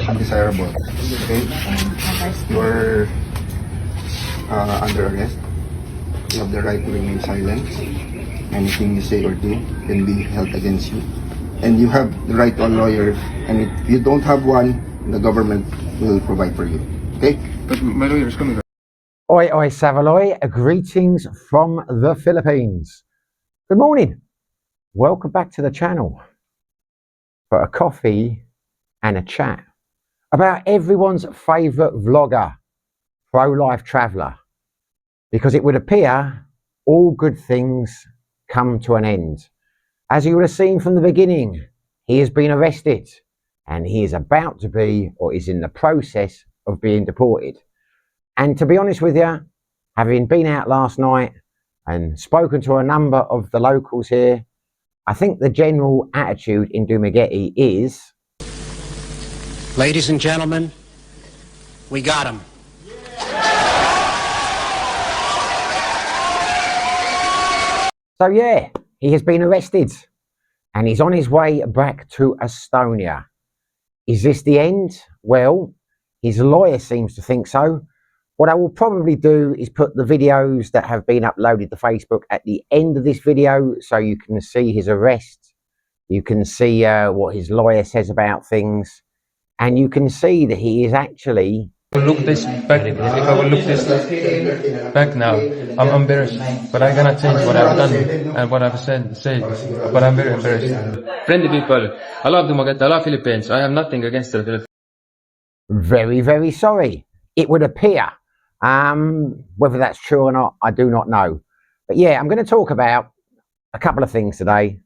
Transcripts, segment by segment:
undesirable. Okay? You're under arrest. You have the right to remain silent. Anything you say or do can be held against you. And you have the right to a lawyer. And if you don't have one, the government will provide for you. Okay? But my lawyer is coming. Oi, oi, Savaloy. Greetings from the Philippines. Good morning. Welcome back to the channel for a coffee and a chat about everyone's favourite vlogger, pro-life traveller. Because it would appear all good things come to an end. As you would have seen from the beginning, he has been arrested and he is about to be, or is in the process of being deported. And to be honest with you, having been out last night and spoken to a number of the locals here, I think the general attitude in Dumaguete is... Ladies and gentlemen, we got him. So yeah, he has been arrested and he's on his way back to Estonia. Is this the end? Well, his lawyer seems to think so. What I will probably do is put the videos that have been uploaded to Facebook at the end of this video so you can see his arrest. You can see what his lawyer says about things. And you can see that he is actually... Look this back. If I will look this back now, I'm embarrassed. But I cannot change what I've done and what I've said. But I'm very embarrassed. Friendly people, I love Dumaguete, I love Philippines. I have nothing against the Philippines. Very, very sorry. It would appear. Whether that's true or not, I do not know. But yeah, I'm going to talk about a couple of things today.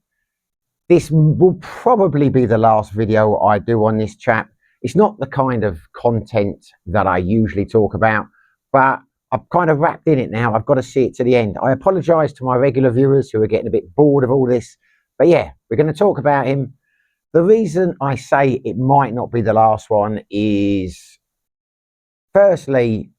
This will probably be the last video I do on this chap. It's not the kind of content that I usually talk about, but I've kind of wrapped in it now. I've got to see it to the end. I apologise to my regular viewers who are getting a bit bored of all this. But yeah, we're going to talk about him. The reason I say it might not be the last one is, firstly,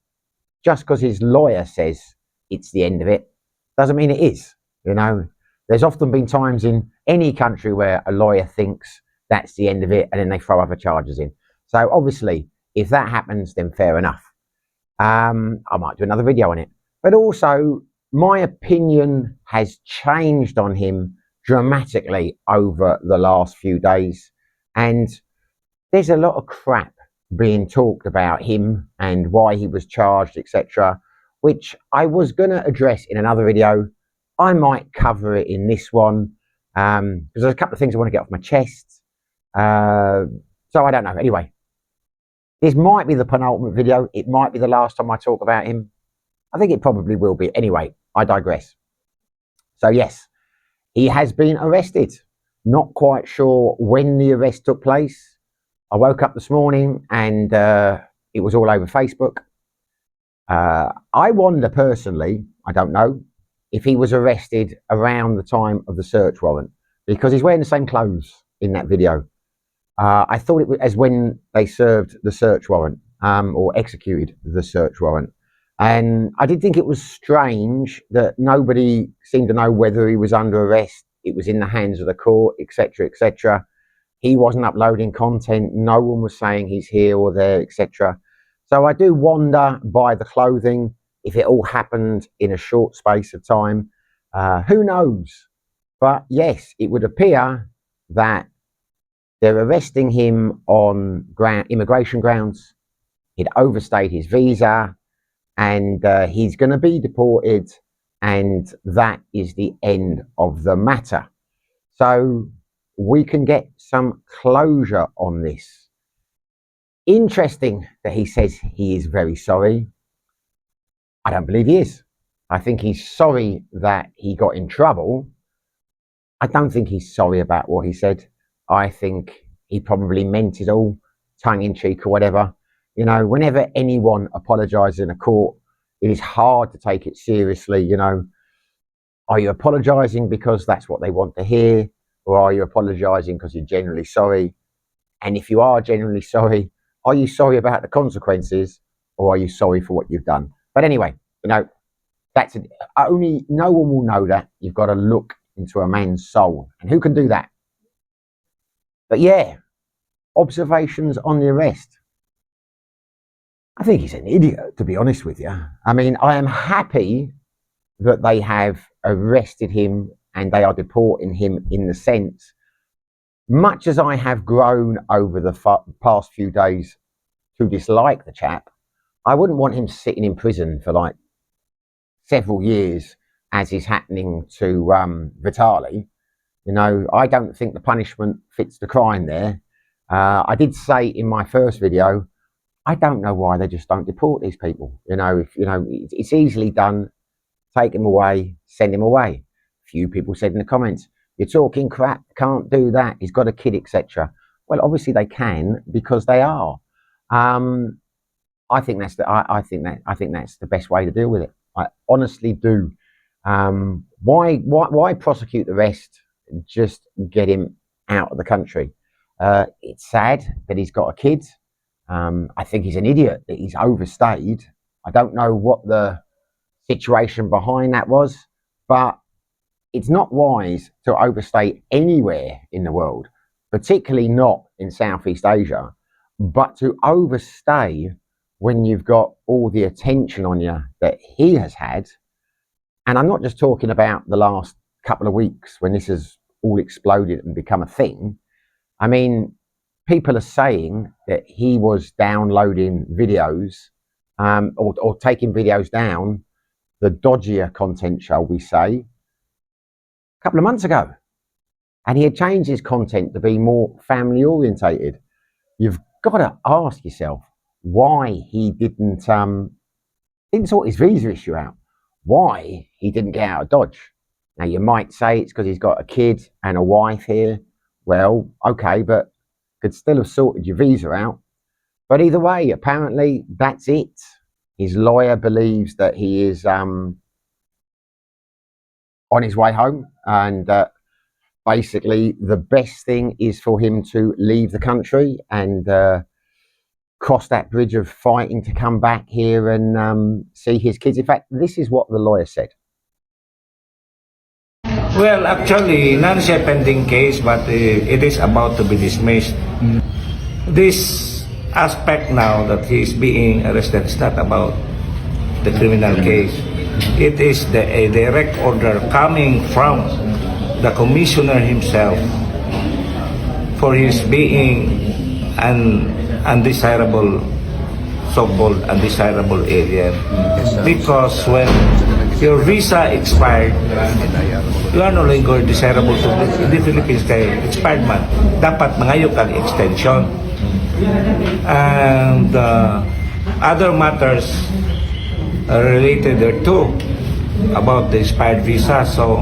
just because his lawyer says it's the end of it, doesn't mean it is. You know, there's often been times in any country where a lawyer thinks that's the end of it and then they throw other charges in. So obviously, if that happens, then fair enough. I might do another video on it. But also, my opinion has changed on him dramatically over the last few days. And there's a lot of crap being talked about him and why he was charged, etc., which I was going to address in another video. I might cover it in this one because there's a couple of things I want to get off my chest. So I don't know. Anyway, this might be the penultimate video. It might be the last time I talk about him. I think it probably will be. Anyway, I digress. So yes, he has been arrested. Not quite sure when the arrest took place. I woke up this morning and it was all over Facebook. I wonder personally, I don't know, if he was arrested around the time of the search warrant, because he's wearing the same clothes in that video. I thought it was as when they served the search warrant or executed the search warrant. And I did think it was strange that nobody seemed to know whether he was under arrest. It was in the hands of the court, etc., etc. He wasn't uploading content. No one was saying he's here or there, etc. So I do wonder by the clothing if it all happened in a short space of time. Who knows? But yes, it would appear that they're arresting him on immigration grounds. He'd overstayed his visa and he's going to be deported, and that is the end of the matter. So we can get some closure on this. Interesting that he says he is very sorry. I don't believe he is. I think he's sorry that he got in trouble. I don't think he's sorry about what he said. I think he probably meant it all, tongue-in-cheek or whatever. You know, whenever anyone apologises in a court, it is hard to take it seriously, you know. Are you apologising because that's what they want to hear? Or are you apologising because you're genuinely sorry? And if you are genuinely sorry, are you sorry about the consequences, or are you sorry for what you've done? But anyway, you know, that's only no one will know that. You've got to look into a man's soul, and who can do that? But yeah, observations on the arrest. I think he's an idiot, to be honest with you. I mean, I am happy that they have arrested him and they are deporting him, in the sense, much as I have grown over the past few days to dislike the chap, I wouldn't want him sitting in prison for like several years, as is happening to Vitali. You know, I don't think the punishment fits the crime there. I did say in my first video, I don't know why they just don't deport these people. You know, if you know, it's easily done. Take him away, send him away. Few people said in the comments, "You're talking crap. Can't do that. He's got a kid, etc." Well, obviously they can, because they are. I think that's the best way to deal with it. I honestly do. Why prosecute the rest? Just get him out of the country. It's sad that he's got a kid. I think he's an idiot that he's overstayed. I don't know what the situation behind that was, but it's not wise to overstay anywhere in the world, particularly not in Southeast Asia, but to overstay when you've got all the attention on you that he has had. And I'm not just talking about the last couple of weeks when this has all exploded and become a thing. I mean, people are saying that he was downloading videos or taking videos down, the dodgier content, shall we say, a couple of months ago. And he had changed his content to be more family orientated. You've got to ask yourself why he didn't sort his visa issue out, why he didn't get out of Dodge. Now, you might say it's because he's got a kid and a wife here. Well, okay, but could still have sorted your visa out. But either way, apparently that's it. His lawyer believes that he is on his way home, and basically the best thing is for him to leave the country and cross that bridge of fighting to come back here and see his kids. In fact, this is what the lawyer said. Well, actually, none is a pending case, but it is about to be dismissed. This aspect now that he is being arrested is not about the criminal case. It is a direct order coming from the commissioner himself for his being an undesirable, so-called undesirable alien. Because when your visa expired, you are no longer desirable to the Philippines kay expired man. Dapat mangayo kang extension. And other matters related thereto about the expired visa. So,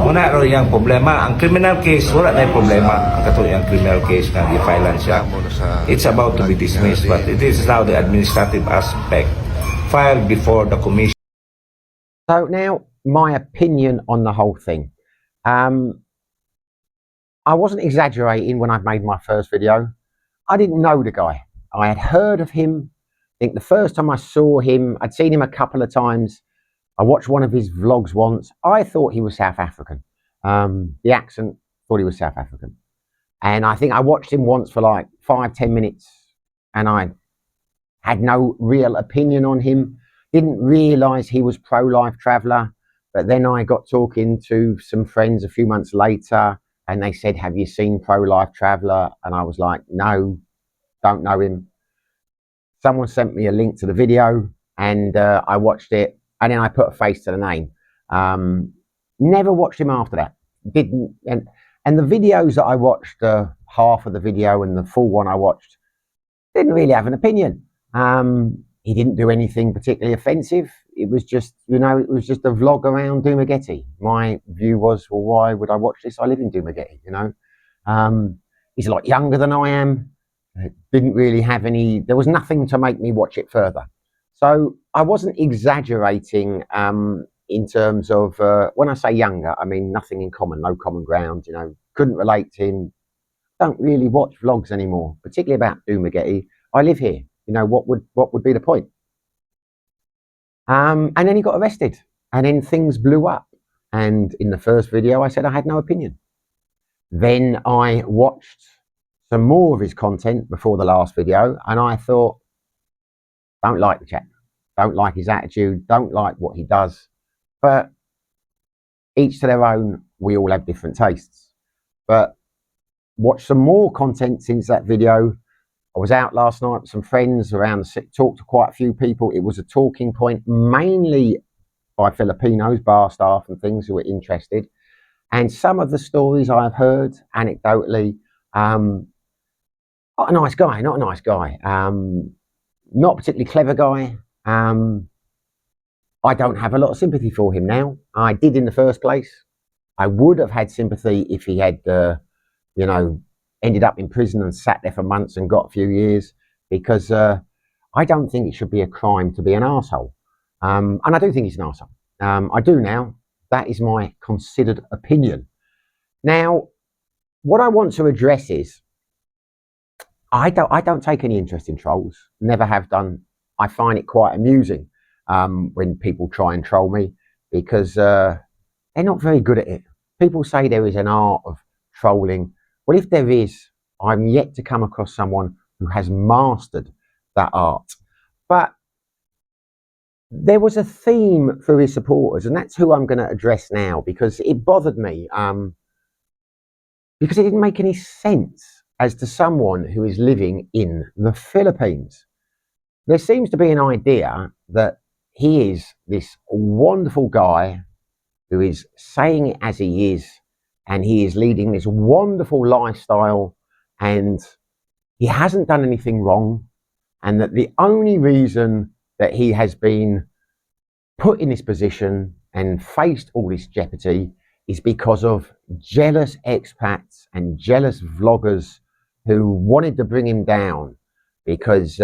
muna ro yung problema. Ang criminal case, wala na yung problema. Ang katulad yung criminal case na i-filean siya. It's about to be dismissed, but it is now the administrative aspect filed before the commission. So now, my opinion on the whole thing. I wasn't exaggerating when I made my first video. I didn't know the guy. I had heard of him. I think the first time I saw him, I'd seen him a couple of times. I watched one of his vlogs once. I thought he was South African. The accent, thought he was South African. And I think I watched him once for like 5-10 minutes, and I had no real opinion on him. Didn't realise he was pro-life traveller. But then I got talking to some friends a few months later, and they said, "Have you seen Pro-Life Traveller?" And I was like, "No, don't know him." Someone sent me a link to the video, and I watched it, and then I put a face to the name. Never watched him after that. Didn't, and the videos that I watched, half of the video and the full one I watched, didn't really have an opinion. He didn't do anything particularly offensive. It was just, you know, it was just a vlog around Dumaguete. My view was, well, why would I watch this? I live in Dumaguete, you know. He's a lot younger than I am. Didn't really have any, there was nothing to make me watch it further. So I wasn't exaggerating in terms of, when I say younger, I mean nothing in common, no common ground, you know. Couldn't relate to him. Don't really watch vlogs anymore, particularly about Dumaguete. I live here. You know, what would be the point? And then he got arrested, and then things blew up. And in the first video, I said I had no opinion. Then I watched some more of his content before the last video, and I thought, don't like the chap, don't like his attitude, don't like what he does, but each to their own. We all have different tastes. But watch some more content since that video. I was out last night with some friends around, talked to quite a few people. It was a talking point mainly by Filipinos, bar staff and things who were interested. And some of the stories I've heard anecdotally, not a nice guy, not a particularly clever guy. I don't have a lot of sympathy for him now. I did in the first place. I would have had sympathy if he had, ended up in prison and sat there for months and got a few years, because I don't think it should be a crime to be an arsehole. And I do think he's an arsehole. I do now. That is my considered opinion. Now, what I want to address is, I don't take any interest in trolls. Never have done. I find it quite amusing when people try and troll me, because they're not very good at it. People say there is an art of trolling. Well, if there is, I'm yet to come across someone who has mastered that art. But there was a theme through his supporters, and that's who I'm going to address now, because it bothered me, because it didn't make any sense as to someone who is living in the Philippines. There seems to be an idea that he is this wonderful guy who is saying it as he is, and he is leading this wonderful lifestyle, and he hasn't done anything wrong, and that the only reason that he has been put in this position and faced all this jeopardy is because of jealous expats and jealous vloggers who wanted to bring him down because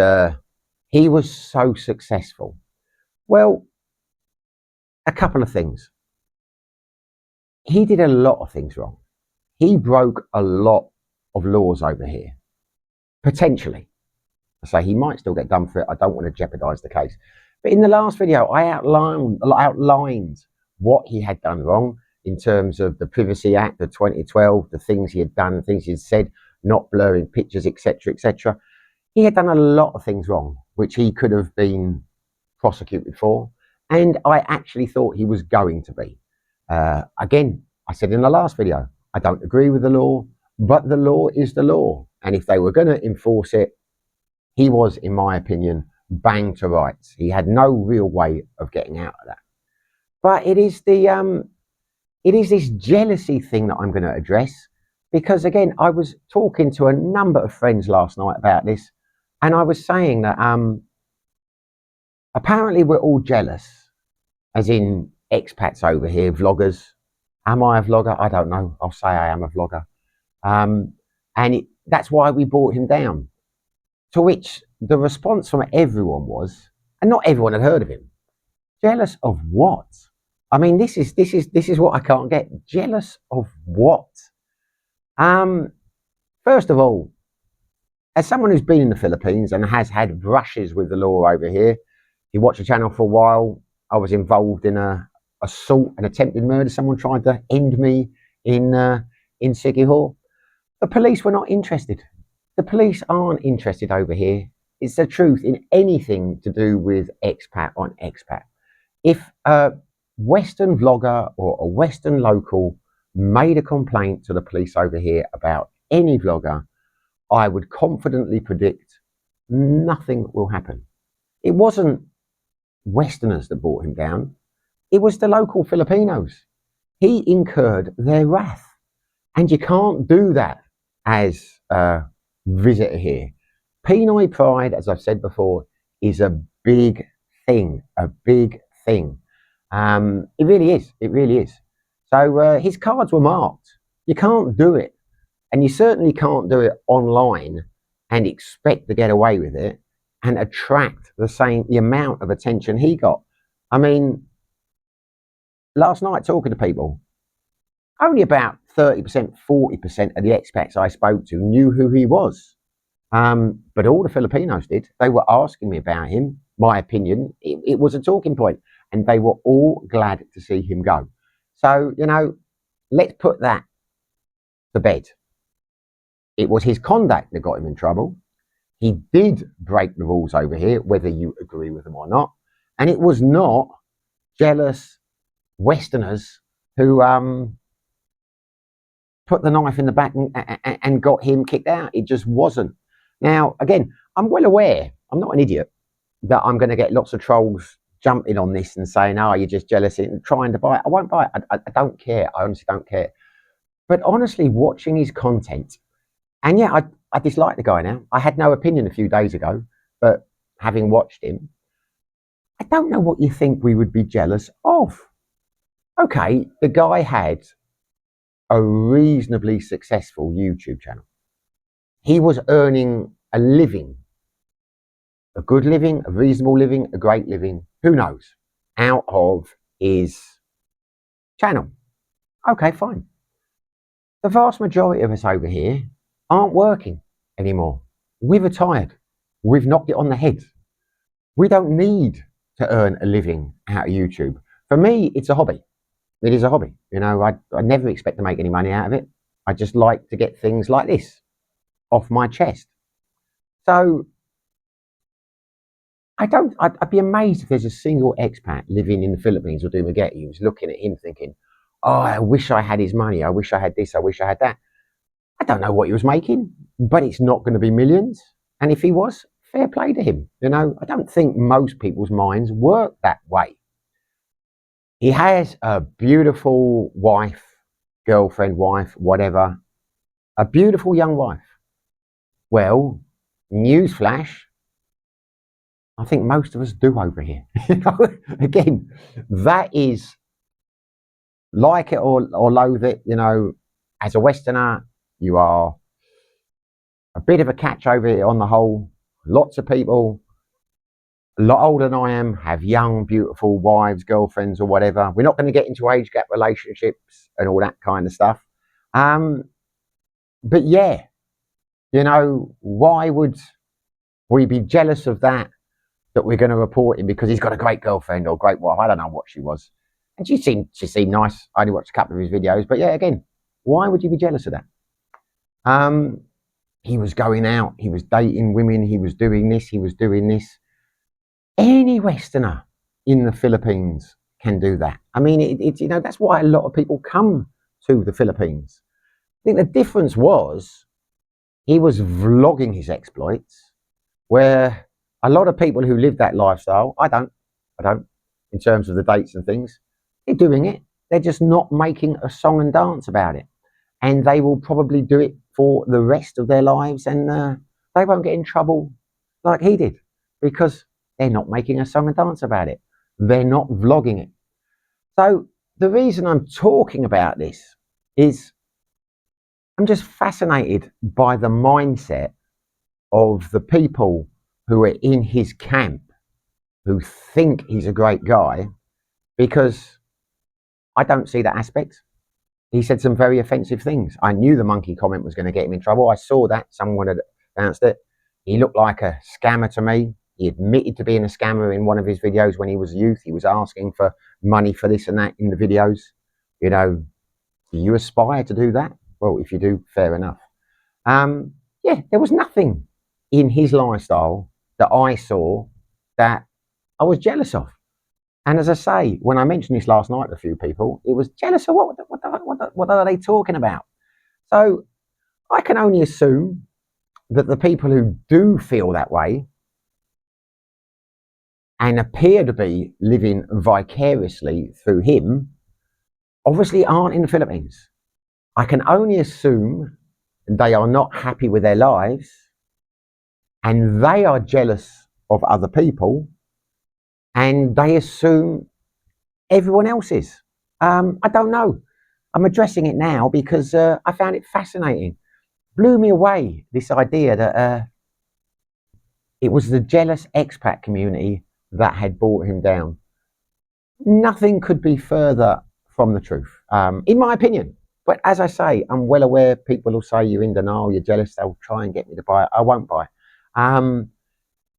he was so successful. Well, a couple of things. He did a lot of things wrong. He broke a lot of laws over here, potentially. I say he might still get done for it. I don't want to jeopardize the case. But in the last video, I outlined what he had done wrong in terms of the Privacy Act of 2012, the things he had done, the things he had said, not blurring pictures, etc., etc. He had done a lot of things wrong, which he could have been prosecuted for. And I actually thought he was going to be. Again, I said in the last video, I don't agree with the law, but the law is the law. And if they were going to enforce it, he was, in my opinion, banged to rights. He had no real way of getting out of that. But it is this jealousy thing that I'm going to address, because again, I was talking to a number of friends last night about this, and I was saying that apparently we're all jealous, as in expats over here, vloggers. Am I a vlogger? I don't know. I'll say I am a vlogger. That's why we brought him down. To which the response from everyone was, and not everyone had heard of him, jealous of what? I mean, this is what I can't get. Jealous of what? First of all, as someone who's been in the Philippines and has had brushes with the law over here, if you watch the channel for a while, I was involved in a assault and attempted murder. Someone tried to end me in Siquijor. The police were not interested. The police aren't interested over here. It's the truth in anything to do with expat on expat. If a Western vlogger or a Western local made a complaint to the police over here about any vlogger, I would confidently predict nothing will happen. It wasn't Westerners that brought him down. It was the local Filipinos. He incurred their wrath. And you can't do that as a visitor here. Pinoy pride, as I've said before, is a big thing, a big thing. It really is, it really is. So his cards were marked. You can't do it. And you certainly can't do it online and expect to get away with it and attract the amount of attention he got. I mean, last night talking to people, only about 30%, 40% of the expats I spoke to knew who he was. But all the Filipinos did. They were asking me about him, my opinion. It was a talking point, and they were all glad to see him go. So, let's put that to bed. It was his conduct that got him in trouble. He did break the rules over here, whether you agree with them or not. And it was not jealous Westerners who put the knife in the back and got him kicked out. It just wasn't. Now, again, I'm well aware, I'm not an idiot, that I'm going to get lots of trolls jumping on this and saying, oh, you're just jealous and trying to buy it. I won't buy it. I don't care. I honestly don't care. But honestly, watching his content, and yeah, I dislike the guy now. I had no opinion a few days ago, but having watched him, I don't know what you think we would be jealous of. Okay, the guy had a reasonably successful YouTube channel. He was earning a living, a good living, a reasonable living, a great living, who knows, out of his channel. Okay, fine. The vast majority of us over here aren't working anymore. We've retired. We've knocked it on the head. We don't need to earn a living out of YouTube. For me, it's a hobby. It is a hobby. You know, I never expect to make any money out of it. I just like to get things like this off my chest. So I'd be amazed if there's a single expat living in the Philippines or Dumaguete who's looking at him thinking, oh, I wish I had his money. I wish I had this. I wish I had that. I don't know what he was making, but it's not going to be millions. And if he was, fair play to him. You know, I don't think most people's minds work that way. He has a beautiful wife, girlfriend, wife, whatever, a beautiful young wife. Well, newsflash, I think most of us do over here. You know, again, that is, like it or loathe it, you know, as a Westerner, you are a bit of a catch over here on the whole. Lots of people, a lot older than I am, have young, beautiful wives, girlfriends, or whatever. We're not going to get into age gap relationships and all that kind of stuff. But yeah, you know, why would we be jealous of that we're going to report him because he's got a great girlfriend or great wife? I don't know what she was. And she seemed nice. I only watched a couple of his videos. But yeah, again, why would you be jealous of that? He was going out. He was dating women. He was doing this. He was doing this. Any Westerner in the Philippines can do that. I mean, it's you know, that's why a lot of people come to the Philippines. I think the difference was he was vlogging his exploits, where a lot of people who live that lifestyle, I don't, in terms of the dates and things, they're doing it. They're just not making a song and dance about it. And they will probably do it for the rest of their lives, and they won't get in trouble like he did because they're not making a song and dance about it. They're not vlogging it. So the reason I'm talking about this is I'm just fascinated by the mindset of the people who are in his camp, who think he's a great guy, because I don't see that aspect. He said some very offensive things. I knew the monkey comment was going to get him in trouble. I saw that. Someone had announced it. He looked like a scammer to me. He admitted to being a scammer in one of his videos when he was a youth. He was asking for money for this and that in the videos. You know, do you aspire to do that? Well, if you do, fair enough. Yeah, there was nothing in his lifestyle that I saw that I was jealous of. And as I say, when I mentioned this last night to a few people, it was jealous of what are they talking about? So I can only assume that the people who do feel that way and appear to be living vicariously through him obviously aren't in the Philippines. I can only assume they are not happy with their lives and they are jealous of other people and they assume everyone else is. I don't know. I'm addressing it now because I found it fascinating. Blew me away, this idea that it was the jealous expat community that had brought him down. Nothing could be further from the truth, in my opinion. But as I say, I'm well aware people will say you're in denial, you're jealous, they'll try and get me to buy it. I won't buy it.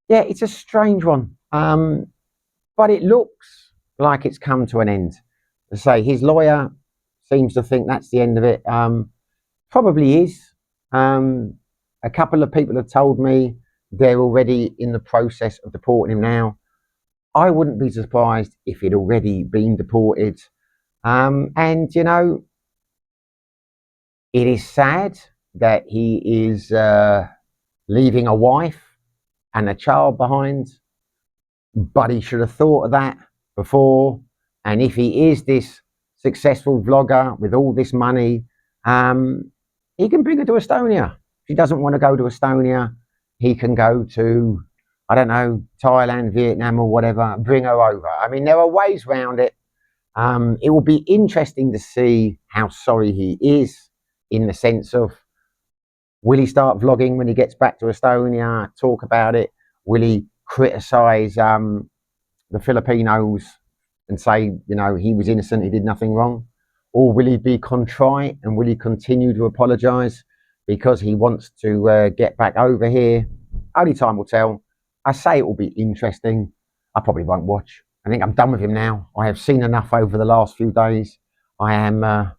Yeah, it's a strange one. But it looks like it's come to an end. As I say, his lawyer seems to think that's the end of it. Probably is. A couple of people have told me they're already in the process of deporting him now. I wouldn't be surprised if he'd already been deported. And, you know, it is sad that he is leaving a wife and a child behind, but he should have thought of that before. And if he is this successful vlogger with all this money, he can bring her to Estonia. If he doesn't want to go to Estonia, he can go to, I don't know, Thailand, Vietnam or whatever, bring her over. I mean, there are ways around it. It will be interesting to see how sorry he is, in the sense of, will he start vlogging when he gets back to Estonia, talk about it? Will he criticise the Filipinos and say, you know, he was innocent, he did nothing wrong? Or will he be contrite and will he continue to apologise because he wants to get back over here? Only time will tell. I say it will be interesting. I probably won't watch. I think I'm done with him now. I have seen enough over the last few days. I am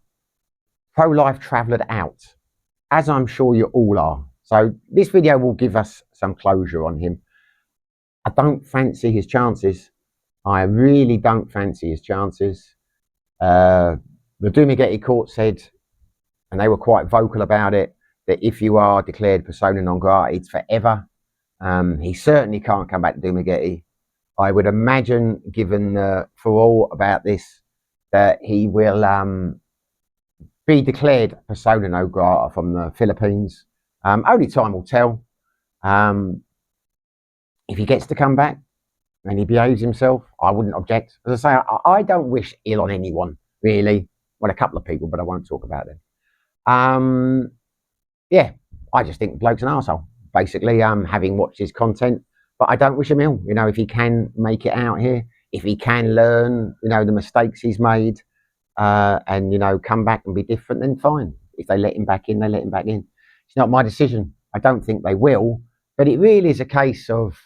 pro-life travellered out, as I'm sure you all are. So this video will give us some closure on him. I don't fancy his chances. I really don't fancy his chances. The Debunking court said, and they were quite vocal about it, that if you are declared persona non grata, it's forever. He certainly can't come back to Debunking. I would imagine, given the furore about this, that he will be declared persona non grata from the Philippines. Only time will tell. If he gets to come back and he behaves himself, I wouldn't object. As I say, I don't wish ill on anyone, really. Well, a couple of people, but I won't talk about them. Yeah, I just think the bloke's an arsehole, basically, having watched his content. But I don't wish him ill. You know, if he can make it out here, if he can learn, you know, the mistakes he's made, and, you know, come back and be different, then fine. If they let him back in, they let him back in. It's not my decision. I don't think they will. But it really is a case of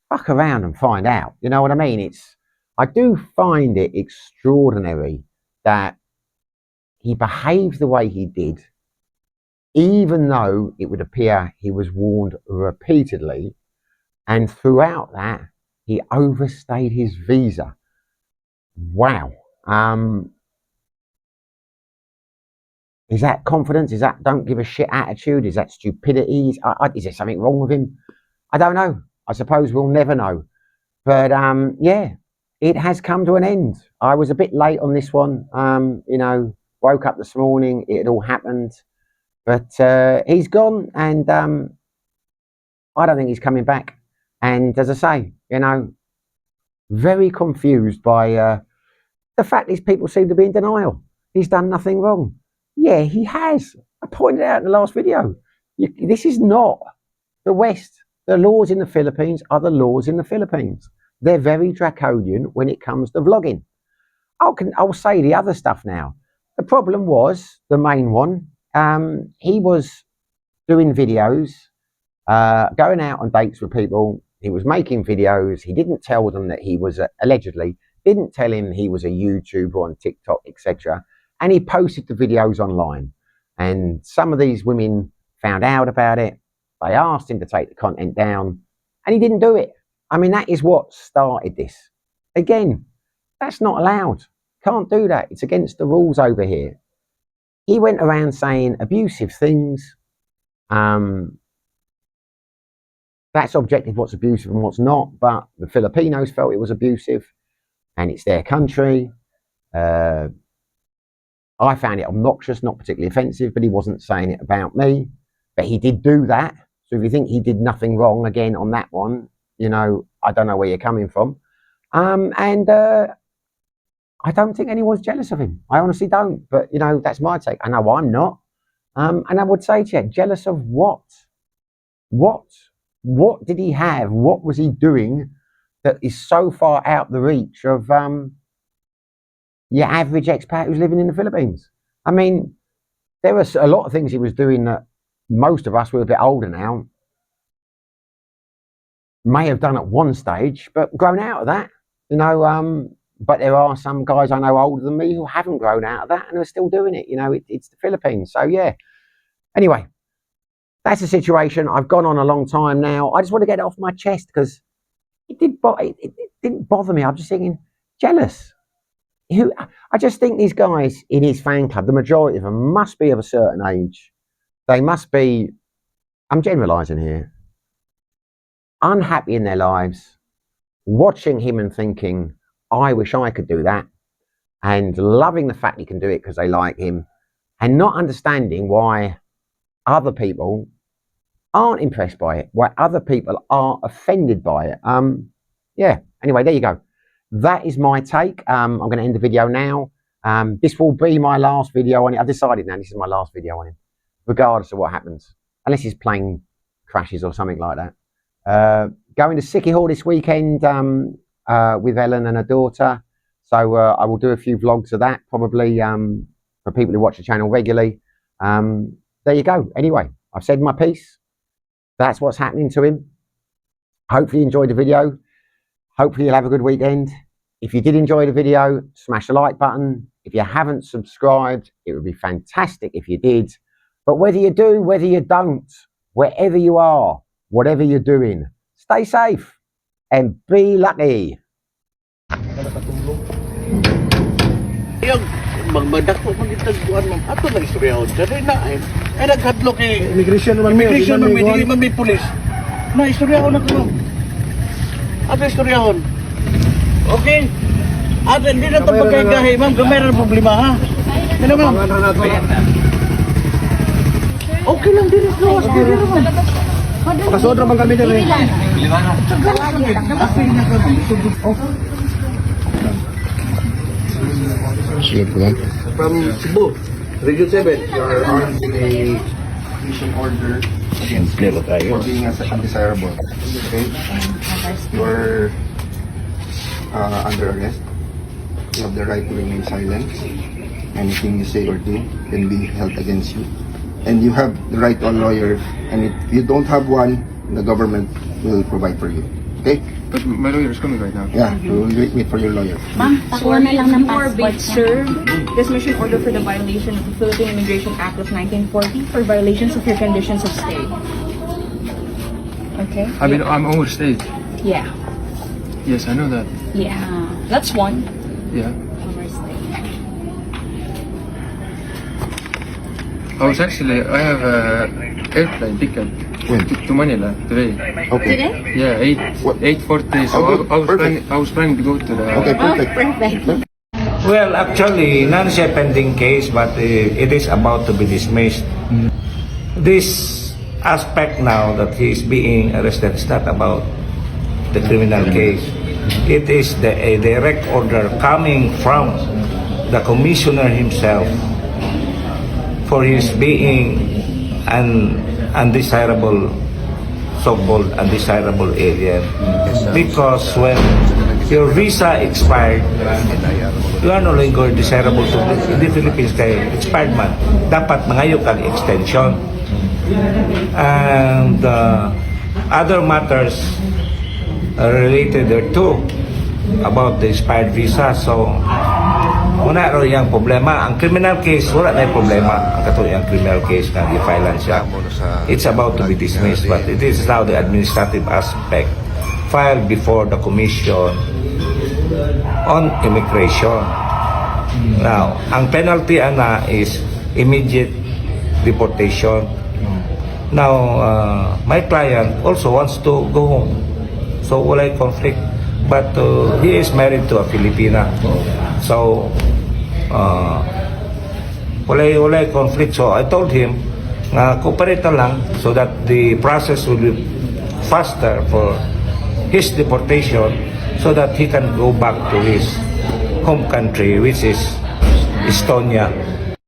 fuck around and find out. You know what I mean? I do find it extraordinary that he behaved the way he did, even though it would appear he was warned repeatedly. And throughout that, he overstayed his visa. Wow. Is that confidence? Is that don't give a shit attitude? Is that stupidity? Is there something wrong with him? I don't know. I suppose we'll never know. But yeah, it has come to an end. I was a bit late on this one. You know, woke up this morning, it had all happened. But he's gone, and I don't think he's coming back. And as I say, you know, very confused by the fact these people seem to be in denial. He's done nothing wrong. Yeah, he has. I pointed out in the last video. This is not the West. The laws in the Philippines are the laws in the Philippines. They're very draconian when it comes to vlogging. I'll say the other stuff now. The problem was, the main one, he was doing videos, going out on dates with people. He was making videos. He didn't tell them that he was, allegedly, didn't tell him he was a YouTuber on TikTok, etc. And he posted the videos online. And some of these women found out about it. They asked him to take the content down, and he didn't do it. I mean, that is what started this. Again, that's not allowed. Can't do that. It's against the rules over here. He went around saying abusive things. That's objective, what's abusive and what's not, but the Filipinos felt it was abusive, and it's their country. I found it obnoxious, not particularly offensive, but he wasn't saying it about me. But he did do that. So if you think he did nothing wrong, again, on that one, you know, I don't know where you're coming from. And I don't think anyone's jealous of him. I honestly don't. But, you know, that's my take. I know I'm not. And I would say to you, jealous of what? What? What did he have? What was he doing that is so far out the reach of your average expat who's living in the Philippines? I mean, there were a lot of things he was doing that most of us who are a bit older now may have done at one stage, but grown out of that, you know. But there are some guys I know older than me who haven't grown out of that and are still doing it. You know, it's the Philippines. So yeah, Anyway, that's the situation. I've gone on a long time now. I just want to get it off my chest because it didn't bother me. I'm just thinking, jealous. I just think these guys in his fan club, the majority of them must be of a certain age. They must be, I'm generalising here, unhappy in their lives, watching him and thinking, I wish I could do that, and loving the fact he can do it because they like him, and not understanding why other people aren't impressed by it, why other people are offended by it. Yeah, anyway, there you go. That is my take. I'm going to end the video now. This will be my last video on it. I've decided now this is my last video on him, regardless of what happens, unless his plane crashes or something like that. Going to Sicky Hall this weekend with Ellen and her daughter. So I will do a few vlogs of that, probably for people who watch the channel regularly. There you go. Anyway, I've said my piece. That's what's happening to him. Hopefully you enjoyed the video. Hopefully you'll have a good weekend. If you did enjoy the video, smash the like button. If you haven't subscribed, it would be fantastic if you did. But whether you do, whether you don't, wherever you are, whatever you're doing, stay safe and be lucky. Yung magmadako magitagpuan ng ato na istoryahon. Dali na ay naghadlok eh. Immigration naman may man may pulis. Na istoryahon na ko. Ato istoryahon. Okay. At hindi na ito pagkagahi, ma'am. Gamay na problema, ha? Ano, ma'am? Okay lang, dito. Pakasodra bang kami dito? From Cebu, Region 7. You are on a mission order against you for being undesirable. Okay? You are under arrest. You have the right to remain silent. Anything you say or do can be held against you. And you have the right to a lawyer. And if you don't have one, the government will provide for you. Okay? But my lawyer is coming right now. Yeah, we will wait for your lawyer. Ma'am, takuha na lang ng You are being passport. served dismission order for the violation of the Philippine Immigration Act of 1940 for violations of your conditions of stay. Okay? I mean, I'm overstayed. Yeah. Yes, I know that. Yeah. That's one. Yeah. Overstay. I have a airplane ticket When? to Manila today. Okay. Yeah, 8:40. So Oh, good. Perfect. I was planning to go to the. Okay, perfect. Perfect. Well, actually, none siya pending case, but it is about to be dismissed. This aspect now that he is being arrested is not about the criminal case. It is a direct order coming from the commissioner himself for his being an undesirable, so-called undesirable alien. Because when your visa expired, you are no longer desirable to in the Philippines kay expired man. Dapat mangayo kang extension. And other matters related thereto about the expired visa. So, wala rin yung problema. Ang criminal case, wala na yung problema. Ang katulad yung criminal case na di-filean siya. It's about to be dismissed, but it is now the administrative aspect filed before the Commission on Immigration. Now, ang penalty is immediate deportation. Now, my client also wants to go home. So, wala yung conflict. But he is married to a Filipina. So, wala yung conflict. So, I told him, cooperate na lang so that the process will be faster for his deportation so that he can go back to his home country, which is Estonia.